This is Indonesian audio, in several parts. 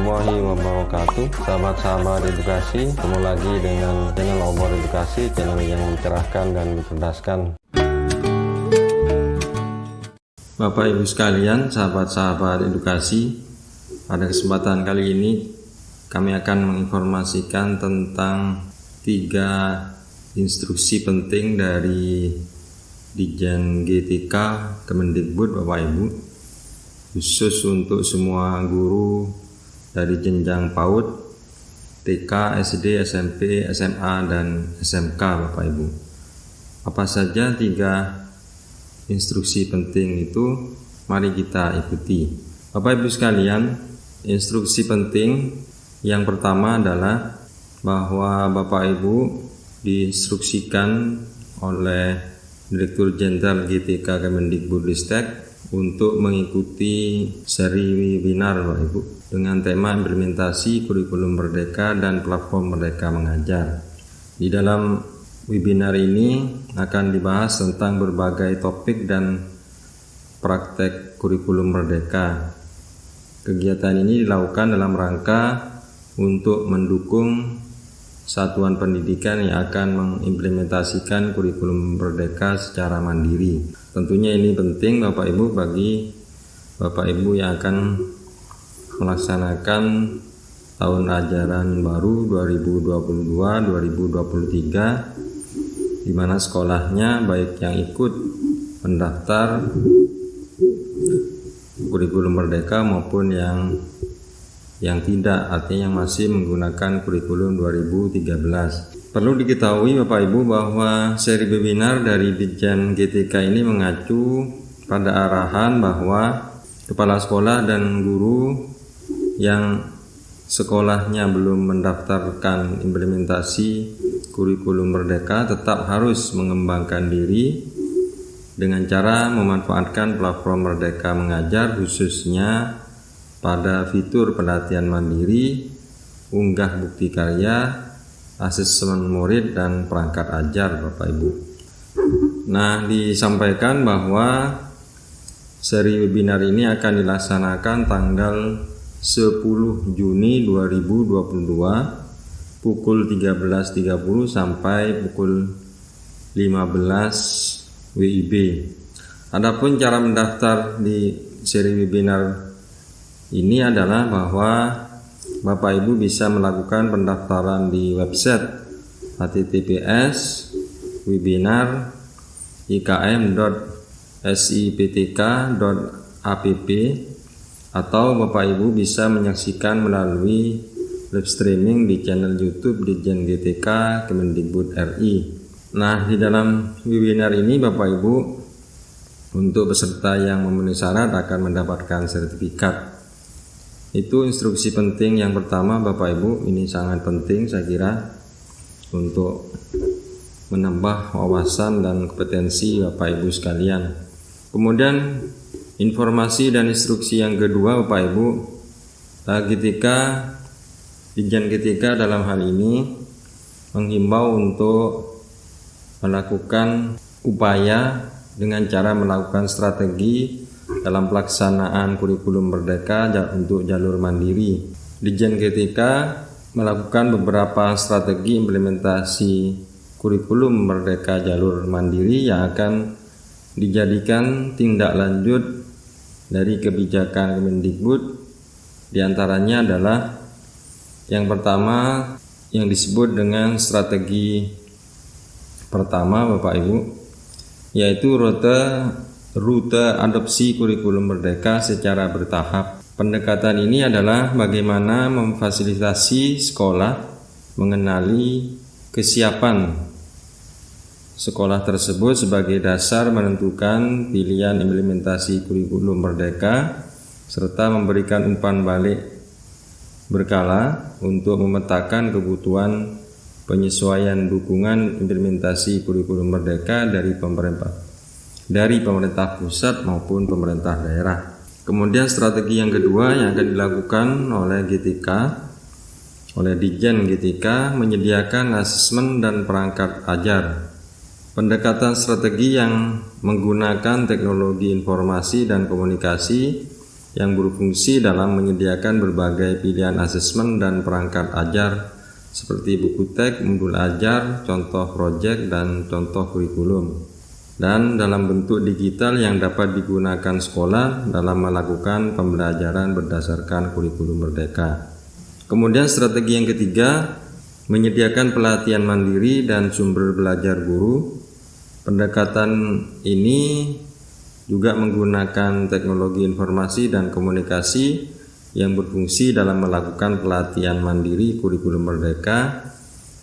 warahmatullahi wabarakatuh. Sahabat-sahabat edukasi, ketemu lagi dengan channel Obor Edukasi, channel yang mencerahkan dan mencerdaskan. Bapak Ibu sekalian, sahabat-sahabat edukasi, pada kesempatan kali ini kami akan menginformasikan tentang 3 instruksi penting dari Ditjen GTK Kemendikbud, Bapak Ibu, khusus untuk semua guru dari jenjang PAUD, TK, SD, SMP, SMA, dan SMK, Bapak Ibu. Apa saja 3 instruksi penting itu? Mari kita ikuti. Bapak Ibu sekalian, instruksi penting yang pertama adalah bahwa Bapak Ibu diinstruksikan oleh Direktur Jenderal GTK Kemendikbudristek untuk mengikuti seri webinar, Bapak Ibu, dengan tema implementasi kurikulum Merdeka dan platform Merdeka Mengajar. Di dalam webinar ini akan dibahas tentang berbagai topik dan praktek kurikulum Merdeka. Kegiatan ini dilakukan dalam rangka untuk mendukung satuan pendidikan yang akan mengimplementasikan kurikulum Merdeka secara mandiri. Tentunya ini penting Bapak Ibu bagi Bapak Ibu yang akan melaksanakan tahun ajaran baru 2022-2023, di mana sekolahnya baik yang ikut mendaftar kurikulum Merdeka maupun yang tidak, artinya yang masih menggunakan kurikulum 2013. Perlu diketahui Bapak Ibu bahwa seri webinar dari Ditjen GTK ini mengacu pada arahan bahwa kepala sekolah dan guru yang sekolahnya belum mendaftarkan implementasi kurikulum Merdeka tetap harus mengembangkan diri dengan cara memanfaatkan platform Merdeka Mengajar, khususnya pada fitur pelatihan mandiri, unggah bukti karya, asesmen murid, dan perangkat ajar, Bapak Ibu. Nah, disampaikan bahwa seri webinar ini akan dilaksanakan tanggal 10 Juni 2022 pukul 13.30 sampai pukul 15 WIB. Adapun cara mendaftar di seri webinar ini adalah bahwa Bapak Ibu bisa melakukan pendaftaran di website https://webinar.ikm.siptk.app, atau Bapak Ibu bisa menyaksikan melalui live streaming di channel YouTube Ditjen GTK Kemendikbud RI. Nah, di dalam webinar ini Bapak Ibu untuk peserta yang memenuhi syarat akan mendapatkan sertifikat. Itu instruksi penting yang pertama, Bapak Ibu. Ini sangat penting saya kira untuk menambah wawasan dan kompetensi Bapak Ibu sekalian. Kemudian informasi dan instruksi yang kedua, Bapak Ibu, Ditjen GTK dalam hal ini menghimbau untuk melakukan upaya dengan cara melakukan strategi dalam pelaksanaan kurikulum Merdeka untuk jalur mandiri. Ditjen GTK melakukan beberapa strategi implementasi kurikulum Merdeka jalur mandiri yang akan dijadikan tindak lanjut dari kebijakan Kemendikbud. Di antaranya adalah yang pertama yang disebut dengan strategi pertama, Bapak Ibu, yaitu rute adopsi kurikulum Merdeka secara bertahap. Pendekatan ini adalah bagaimana memfasilitasi sekolah mengenali kesiapan sekolah tersebut sebagai dasar menentukan pilihan implementasi kurikulum Merdeka, serta memberikan umpan balik berkala untuk memetakan kebutuhan penyesuaian dukungan implementasi kurikulum Merdeka dari pemerintah pusat maupun pemerintah daerah. Kemudian strategi yang kedua yang akan dilakukan oleh Ditjen GTK menyediakan asesmen dan perangkat ajar. Pendekatan strategi yang menggunakan teknologi informasi dan komunikasi yang berfungsi dalam menyediakan berbagai pilihan asesmen dan perangkat ajar seperti buku teks, modul ajar, contoh proyek, dan contoh kurikulum, dan dalam bentuk digital yang dapat digunakan sekolah dalam melakukan pembelajaran berdasarkan kurikulum merdeka. Kemudian strategi yang ketiga, menyediakan pelatihan mandiri dan sumber belajar guru. Pendekatan ini juga menggunakan teknologi informasi dan komunikasi yang berfungsi dalam melakukan pelatihan mandiri kurikulum merdeka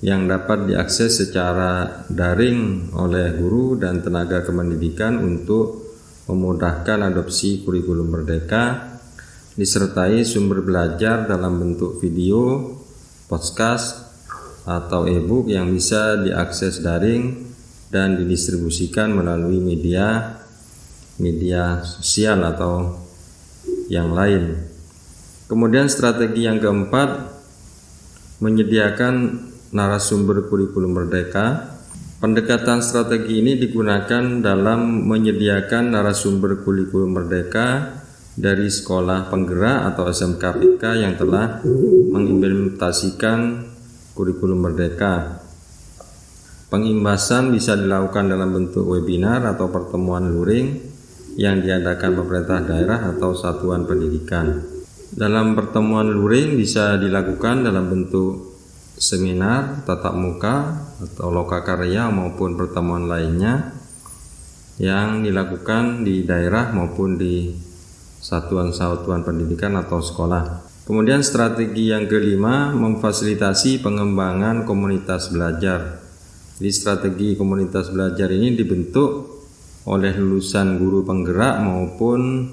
yang dapat diakses secara daring oleh guru dan tenaga kependidikan untuk memudahkan adopsi kurikulum merdeka, disertai sumber belajar dalam bentuk video, podcast, atau e-book yang bisa diakses daring dan didistribusikan melalui media sosial atau yang lain. Kemudian strategi yang keempat, menyediakan narasumber kurikulum merdeka. Pendekatan strategi ini digunakan dalam menyediakan narasumber kurikulum merdeka dari sekolah penggerak atau SMKPK yang telah mengimplementasikan kurikulum merdeka. Pengimbasan bisa dilakukan dalam bentuk webinar atau pertemuan luring yang diadakan pemerintah daerah atau satuan pendidikan. Dalam pertemuan luring bisa dilakukan dalam bentuk seminar, tatap muka, atau lokakarya maupun pertemuan lainnya yang dilakukan di daerah maupun di satuan-satuan pendidikan atau sekolah. Kemudian strategi yang kelima, memfasilitasi pengembangan komunitas belajar. Di strategi komunitas belajar ini dibentuk oleh lulusan guru penggerak maupun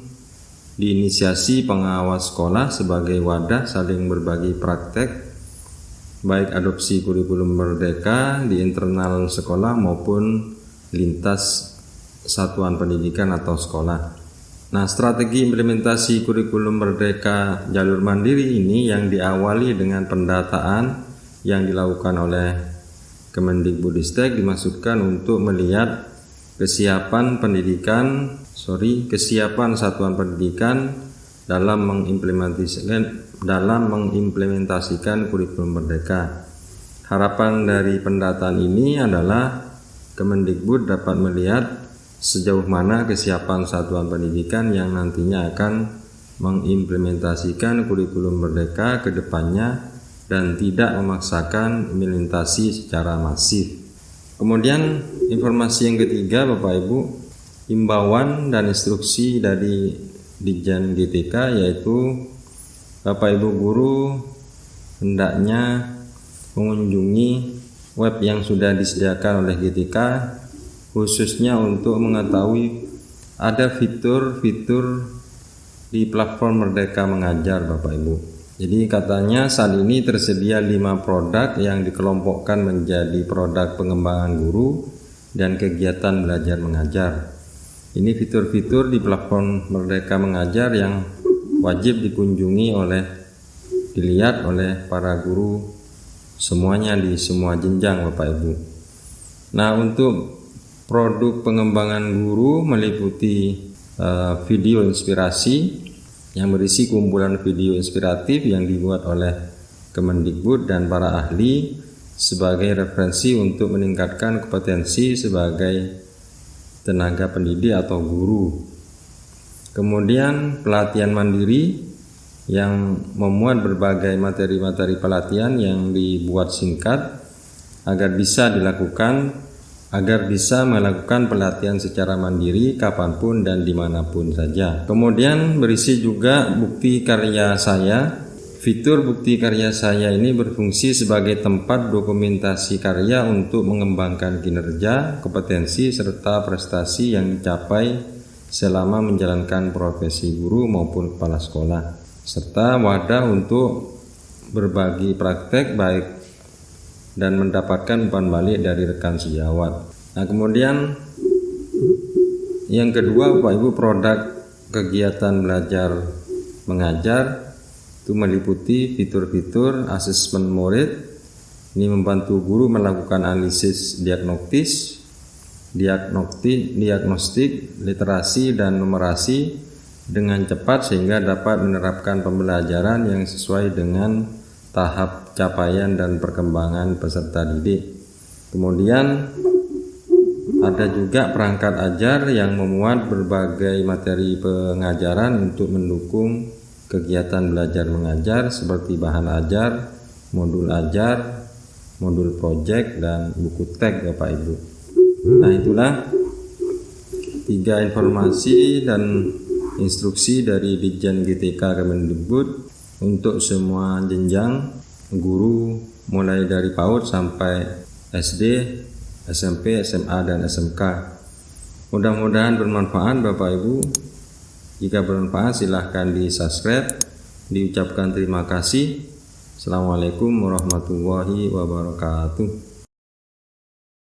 diinisiasi pengawas sekolah sebagai wadah saling berbagi praktek baik adopsi kurikulum merdeka di internal sekolah maupun lintas satuan pendidikan atau sekolah. Nah, strategi implementasi kurikulum merdeka jalur mandiri ini yang diawali dengan pendataan yang dilakukan oleh Kemendikbudristek dimaksudkan untuk melihat kesiapan satuan pendidikan dalam mengimplementasikan kurikulum merdeka. Harapan dari pendataan ini adalah Kemendikbud dapat melihat sejauh mana kesiapan satuan pendidikan yang nantinya akan mengimplementasikan kurikulum merdeka ke depannya dan tidak memaksakan implementasi secara masif. Kemudian informasi yang ketiga, Bapak Ibu, himbauan dan instruksi dari Ditjen GTK, yaitu Bapak Ibu guru hendaknya mengunjungi web yang sudah disediakan oleh GTK khususnya untuk mengetahui ada fitur-fitur di platform Merdeka Mengajar, Bapak Ibu. Jadi katanya saat ini tersedia 5 produk yang dikelompokkan menjadi produk pengembangan guru dan kegiatan belajar mengajar. Ini fitur-fitur di platform Merdeka Mengajar yang wajib dilihat oleh para guru semuanya di semua jenjang, Bapak Ibu. Nah, untuk produk pengembangan guru meliputi video inspirasi yang berisi kumpulan video inspiratif yang dibuat oleh Kemendikbud dan para ahli sebagai referensi untuk meningkatkan kompetensi sebagai tenaga pendidik atau guru. Kemudian pelatihan mandiri yang memuat berbagai materi-materi pelatihan yang dibuat singkat agar bisa melakukan pelatihan secara mandiri kapanpun dan dimanapun saja. Kemudian berisi juga bukti karya saya. Fitur bukti karya saya ini berfungsi sebagai tempat dokumentasi karya untuk mengembangkan kinerja, kompetensi, serta prestasi yang dicapai selama menjalankan profesi guru maupun kepala sekolah, serta wadah untuk berbagi praktek baik dan mendapatkan umpan balik dari rekan sejawat. Nah, kemudian yang kedua, Bapak Ibu, produk kegiatan belajar mengajar itu meliputi fitur-fitur asesmen murid. Ini membantu guru melakukan analisis diagnostik, literasi dan numerasi dengan cepat sehingga dapat menerapkan pembelajaran yang sesuai dengan tahap capaian dan perkembangan peserta didik. Kemudian ada juga perangkat ajar yang memuat berbagai materi pengajaran untuk mendukung kegiatan belajar mengajar seperti bahan ajar, modul project, dan buku teks Bapak Ibu. Nah, itulah 3 informasi dan instruksi dari Ditjen GTK Kemendikbud untuk semua jenjang guru mulai dari PAUD sampai SD, SMP, SMA, dan SMK. Mudah-mudahan bermanfaat Bapak Ibu. Jika bermanfaat silahkan di subscribe. Diucapkan terima kasih. Assalamualaikum warahmatullahi wabarakatuh.